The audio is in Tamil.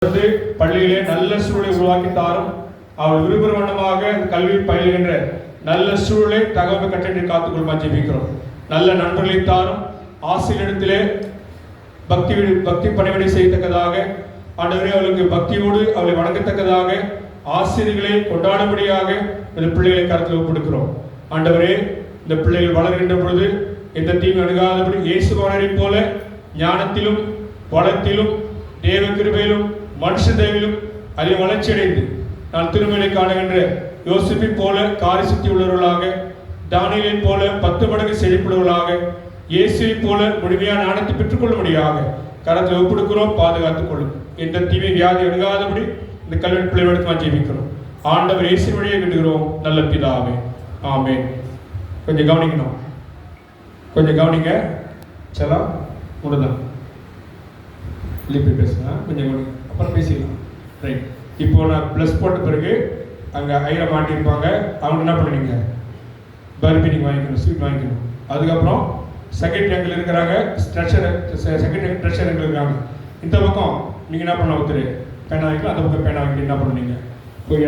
பள்ளியிலே நல்ல சூழலை உருவாக்கி தாரும். அவர் விரும்புகிற வண்ணமாக கல்வி பயிலுகின்ற நல்ல சூழலை தகவல் கட்டளை காத்துக்கொள்மா ஜெபிக்கிறோம். நல்ல நண்பர்களை தாரும். ஆசிரியரிடத்திலே பக்தி பணிவிடை செய்யத்தக்கதாக, ஆண்டவரே அவளுக்கு பக்தியோடு அவளை வணங்கத்தக்கதாக ஆசிரியர்களை கொண்டாடும்படியாக இந்த பிள்ளைகளை கருத்தில் ஒப்படுக்கிறோம். ஆண்டவரே, இந்த பிள்ளைகள் வளர்கின்ற பொழுது எந்த தீமை அணுகாதபடி இயேசு வளரை போல ஞானத்திலும் வளத்திலும் தேவ கிருபையிலும் மனுஷ தேவிலும் அதிக வளர்ச்சி அடைந்து நான் திருமலை காணுகின்ற யோசிப்பை போல காரி சுத்தி உள்ளவர்களாக, தானியலை போல 10 மடங்கு செழிப்புள்ளவர்களாக, இயேசுவை போல முழுமையான ஞானத்தை பெற்றுக்கொள்ள முடியாக கரத்தில் ஒப்படுக்கிறோம். பாதுகாத்துக் கொள்ளும். எந்த தீமை வியாதி அணுகாதபடி இந்த கல்வி பிள்ளைகளுக்கு ஜெபிக்கிறோம். ஆண்டவர் இயேசு வழியை விடுகிறோம். நல்ல பிதாவே, ஆமென். கொஞ்சம் கவனிக்கணும், கொஞ்சம் கவனிங்க. சலாம் முடிதான் லிப்பி பேசுங்க, கொஞ்சம் கவனிங்க, அப்புறம் பேசிக்கலாம். ரைட். இப்போ நான் ப்ளஸ் போட்ட பிறகு அங்கே ஐயா மாட்டியிருப்பாங்க. அவங்க என்ன பண்ணுவீங்க? பர்பி நீங்கள் வாங்கிக்கணும், ஸ்வீட் வாங்கிக்கணும். அதுக்கப்புறம் செகண்ட் ரேங்கில் இருக்கிறாங்க, செகண்ட் ரேங்க் ட்ரெஷர் ரேங்கில் இருக்கிறாங்க. இந்த பக்கம் நீங்கள் என்ன பண்ண ஒருத்தர் பேனா வாங்கிக்கலாம், அந்த பக்கம் பேனா வாங்கிட்டு என்ன பண்ணுவீங்க? போய்